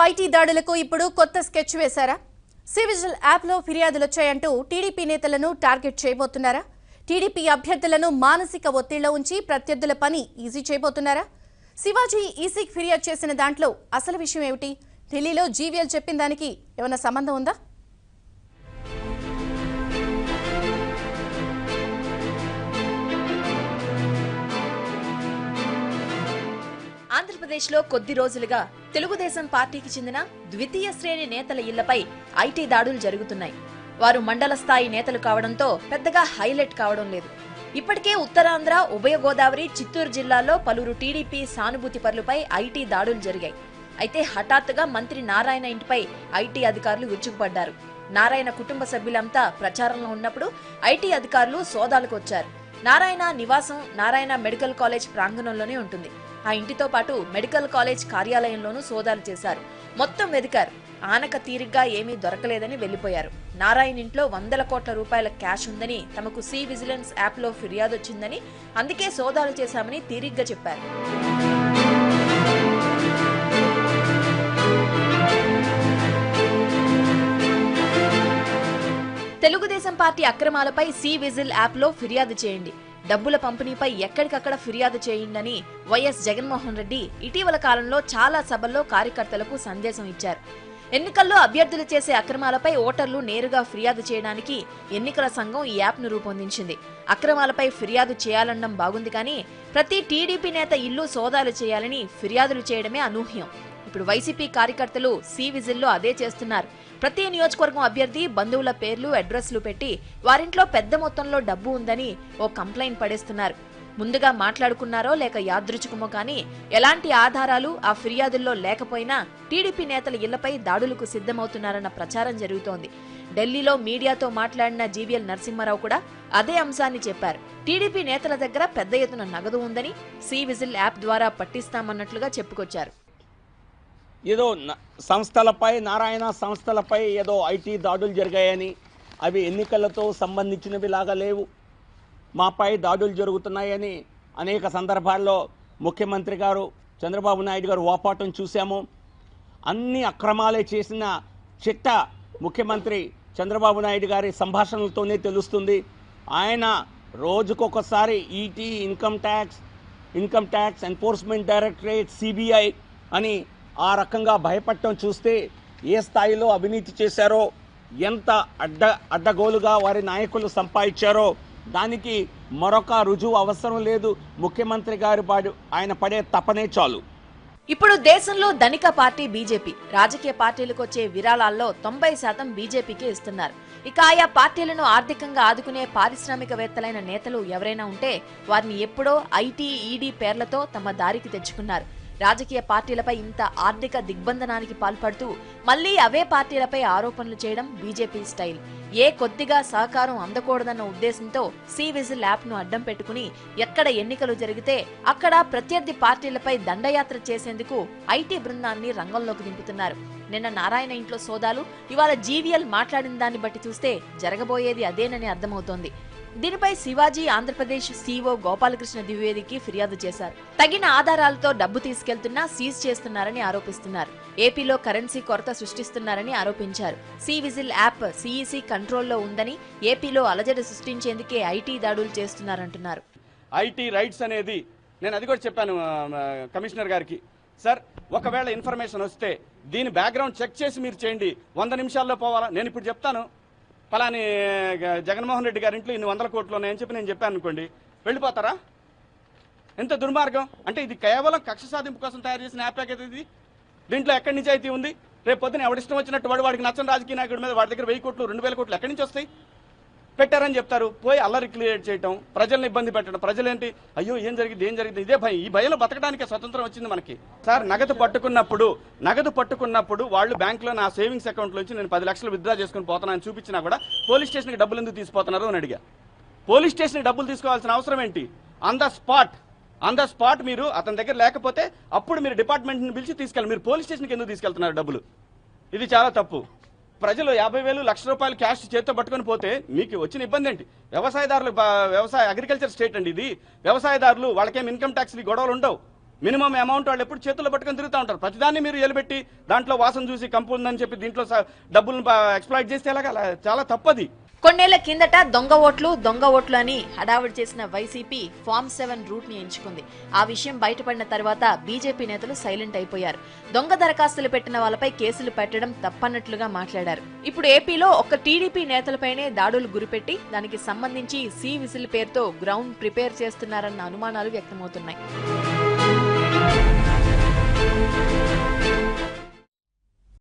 IT దాడులకు ఇప్పుడు కొత్త స్కెచ్ వేశారా? సివిజిల్ యాప్లో ఫిర్యాదులు వచ్చాయంటూ టీడీపీ నేతలను టార్గెట్ చేయబోతున్నారా? టీడీపీ అభ్యర్థులను మానసిక ఒత్తిడిలో ఉంచి ప్రత్యర్థుల పని ఈజీ చేయబోతున్నారా? శివాజీ ఈసీకి ఫిర్యాదు చేసిన దాంట్లో అసలు విషయం ఏమిటి? ఢిల్లీలో జీవీఎల్ చెప్పిన దానికి ఏమైనా సంబంధం ఉందా? ఆంధ్రప్రదేశ్లో కొద్ది రోజులుగా తెలుగుదేశం పార్టీకి చెందిన ద్వితీయ శ్రేణి నేతల ఇళ్లపై ఐటీ దాడులు జరుగుతున్నాయి. వారు మండల స్థాయి నేతలు కావడంతో పెద్దగా హైలైట్ కావడం లేదు. ఇప్పటికే ఉత్తరాంధ్ర, ఉభయ గోదావరి, చిత్తూరు జిల్లాల్లో పలువురు టీడీపీ సానుభూతి పరులపై ఐటీ దాడులు జరిగాయి. అయితే హఠాత్తుగా మంత్రి నారాయణ ఇంటిపై ఐటీ అధికారులు విరుచుకుపడ్డారు. నారాయణ కుటుంబ సభ్యులంతా ప్రచారంలో ఉన్నప్పుడు ఐటీ అధికారులు సోదాలకు వచ్చారు. నారాయణ నివాసం నారాయణ మెడికల్ కాలేజ్ ప్రాంగణంలోనే ఉంటుంది. ఆ ఇంటితో పాటు మెడికల్ కాలేజ్ కార్యాలయంలోనూ సోదాలు చేశారు. మొత్తం వెదికారు. ఆనక తీరిగ్గా ఏమీ దొరకలేదని వెళ్లిపోయారు. నారాయణ ఇంట్లో 100 కోట్ల రూపాయల క్యాష్ ఉందని, తమకు సి విజిలెన్స్ యాప్లో ఫిర్యాదు వచ్చిందని, అందుకే సోదాలు చేశామని తీరిగ్గా చెప్పారు. తెలుగుదేశం పార్టీ అక్రమాలపై సి విజిల్ యాప్లో ఫిర్యాదు చేయండి, డబ్బుల పంపిణీపై ఎక్కడికక్కడ ఫిర్యాదు చేయండి వైఎస్ జగన్మోహన్ రెడ్డి ఇటీవల కాలంలో చాలా సభల్లో కార్యకర్తలకు సందేశం ఇచ్చారు. ఎన్నికల్లో అభ్యర్థులు చేసే అక్రమాలపై ఓటర్లు నేరుగా ఫిర్యాదు చేయడానికి ఎన్నికల సంఘం ఈ యాప్ను రూపొందించింది. అక్రమాలపై ఫిర్యాదు చేయాలనడం బాగుంది, కానీ ప్రతి టీడీపీ నేత ఇల్లు సోదాలు చేయాలని ఫిర్యాదులు చేయడమే అనూహ్యం. ఇప్పుడు వైసీపీ కార్యకర్తలు సి విజిల్లో అదే చేస్తున్నారు. ప్రతి నియోజకవర్గం అభ్యర్థి బంధువుల పేర్లు, అడ్రస్లు పెట్టి వారింట్లో పెద్ద మొత్తంలో డబ్బు ఉందని ఓ కంప్లైంట్ పడేస్తున్నారు. ముందుగా మాట్లాడుకున్నారో లేక యాదృచ్ఛికమో కానీ ఎలాంటి ఆధారాలు ఆ ఫిర్యాదుల్లో లేకపోయినా టీడీపీ నేతల ఇళ్లపై దాడులకు సిద్ధమవుతున్నారన్న ప్రచారం జరుగుతోంది. ఢిల్లీలో మీడియాతో మాట్లాడిన జీవీఎల్ నరసింహారావు కూడా అదే అంశాన్ని చెప్పారు. టీడీపీ నేతల దగ్గర పెద్ద ఎత్తున నగదు ఉందని సి విజిల్ యాప్ ద్వారా పట్టిస్తామన్నట్లుగా చెప్పుకొచ్చారు. ఏదో సంస్థలపై, నారాయణ సంస్థలపై ఏదో ఐటీ దాడులు జరిగాయని, అవి ఎన్నికలతో సంబంధించినవి లాగా లేవు, మాపై దాడులు జరుగుతున్నాయని అనేక సందర్భాల్లో ముఖ్యమంత్రి గారు చంద్రబాబు నాయుడు గారు వాపాటం చూశాము. అన్ని అక్రమాలే చేసిన చిట్ట ముఖ్యమంత్రి చంద్రబాబు నాయుడు గారి సంభాషణలతోనే తెలుస్తుంది. ఆయన రోజుకొకసారి ఈటీ, income tax enforcement directorate, CBI అని ఆ రకంగా భయపడటం చూస్తే ఏ స్థాయిలో అవినీతి చేశారో, ఎంత అడ్డగోలుగా వారి నాయకులు సంపాదించారో దానికి మరొక రుజువు అవసరం లేదు. ముఖ్యమంత్రి గారి ఆయన పడే తపనే చాలు. ఇప్పుడు దేశంలో ధనిక పార్టీ బీజేపీ. రాజకీయ పార్టీలకు వచ్చే విరాళాల్లో 90% బీజేపీకే ఇస్తున్నారు. ఇక ఆయా పార్టీలను ఆర్థికంగా ఆదుకునే పారిశ్రామికవేత్తలైన నేతలు ఎవరైనా ఉంటే వారిని ఎప్పుడో ఐటీ, ఈడీ పేర్లతో తమ దారికి తెచ్చుకున్నారు. రాజకీయ పార్టీలపై ఇంత ఆర్థిక దిగ్బంధనానికి పాల్పడుతూ మళ్లీ అవే పార్టీలపై ఆరోపణలు చేయడం బీజేపీ స్టైల్. ఏ కొద్దిగా సహకారం అందకూడదన్న ఉద్దేశంతో సి విజిల్ యాప్ను అడ్డం పెట్టుకుని ఎక్కడ ఎన్నికలు జరిగితే అక్కడ ప్రత్యర్థి పార్టీలపై దండయాత్ర చేసేందుకు ఐటీ బృందాన్ని రంగంలోకి దింపుతున్నారు. నిన్న నారాయణ ఇంట్లో సోదాలు, ఇవాళ జీవీఎల్ మాట్లాడిన దాన్ని బట్టి చూస్తే జరగబోయేది అదేనని అర్థమవుతోంది. దీనిపై శివాజీ ఆంధ్రప్రదేశ్ సీఓ గోపాలకృష్ణ ద్వివేదికి ఫిర్యాదు చేశారు. తగిన ఆధారాలతో డబ్బు తీసుకెళ్తున్నా సీజ్ చేస్తున్నారని ఆరోపిస్తున్నారు. ఏపీలో కరెన్సీ కొరత సృష్టిస్తున్నారని ఆరోపించారు. సి విజిల్ యాప్ సిఈసి కంట్రోల్లో ఉందని, ఏపీలో అలజడి సృష్టించేందుకే ఐటీ దాడులు చేస్తున్నారంటున్నారు. ఐటీ రైట్స్ అనేది నేను అది కూడా చెప్పాను కమిషనర్ గారికి. సార్, ఒకవేళ ఇన్ఫర్మేషన్ వస్తే దీని బ్యాక్గ్రౌండ్ చెక్ చేసి మీరు చేయండి, 100 నిమిషాల్లో పోవాలా. నేను ఇప్పుడు చెప్తాను, పలాని జగన్మోహన్ రెడ్డి గారి ఇంట్లో ఇన్ని 100 కోట్లు ఉన్నాయని చెప్పి నేను చెప్పాను అనుకోండి, వెళ్ళిపోతారా? ఎంత దుర్మార్గం! అంటే ఇది కేవలం కక్ష సాధింపు కోసం తయారు చేసిన యాప్ ప్యాకేజ్ ఇది. దీంట్లో ఎక్కడి నుంచి అయితే ఉంది? రేపు పొద్దున ఎవడిష్టం వచ్చినట్టు వాడికి నచ్చని రాజకీయ నాయకుడి మీద వాడి దగ్గర 1000 కోట్లు 2000 కోట్లు ఎక్కడి నుంచి వస్తాయి? పెట్టారని చెప్తారు, పోయి అల్లరి క్రియేట్ చేయటం, ప్రజల్ని ఇబ్బంది పెట్టడం. ప్రజలేంటి, అయ్యో ఏం జరిగింది ఇదే భయం. ఈ భయంలో బతకడానికే స్వతంత్రం వచ్చింది మనకి. సార్, నగదు పట్టుకున్నప్పుడు వాళ్ళు బ్యాంకులో నా సేవింగ్స్ అకౌంట్లోంచి నేను 10 లక్షలు విత్డ్రా చేసుకుని పోతానని చూపించినా కూడా పోలీస్ స్టేషన్కి డబ్బులు ఎందుకు తీసుకుపోతున్నారు అని అడిగా. పోలీస్ స్టేషన్కి డబ్బులు తీసుకోవాల్సిన అవసరం ఏంటి? ఆన్ ద స్పాట్ మీరు అతని దగ్గర లేకపోతే అప్పుడు మీరు డిపార్ట్మెంట్ని పిలిచి తీసుకెళ్ళి, మీరు పోలీస్ స్టేషన్కి ఎందుకు తీసుకెళ్తున్నారు డబ్బులు? ఇది చాలా తప్పు. ప్రజలు 50,000 లక్ష రూపాయలు క్యాష్ చేతితో పట్టుకొని పోతే మీకు వచ్చిన ఇబ్బంది ఏంటి? వ్యవసాయదారులు, అగ్రికల్చర్ స్టేట్ అండి ఇది. వ్యవసాయదారులు వాళ్ళకేం ఇన్కమ్ ట్యాక్స్ గొడవలు ఉండవు. మినిమం అమౌంట్ వాళ్ళు ఎప్పుడు చేతుల్లో పట్టుకొని తిరుగుతూ ఉంటారు. ప్రతిదాన్ని మీరు ఎలుబెట్టి దాంట్లో వాసన చూసి కంపు ఉందని చెప్పి దీంట్లో డబ్బులను ఎక్స్ప్లాయిట్ చేస్తే ఎలాగా? చాలా తప్పది. కొన్నేళ్ల కిందట దొంగ ఓట్లు అని హడావిడి చేసిన వైసీపీ ఫార్మ్ 7 రూట్ ని ఎంచుకుంది. ఆ విషయం బయటపడిన తర్వాత బీజేపీ నేతలు సైలెంట్ అయిపోయారు. దొంగ దరఖాస్తులు పెట్టిన వాళ్ళపై కేసులు పెట్టడం తప్పన్నట్లుగా మాట్లాడారు. ఇప్పుడు ఏపీలో ఒక్క టీడీపీ నేతలపైనే దాడులు గురిపెట్టి దానికి సంబంధించి సి విజిల్ పేరుతో గ్రౌండ్ ప్రిపేర్ చేస్తున్నారన్న అనుమానాలు వ్యక్తమవుతున్నాయి.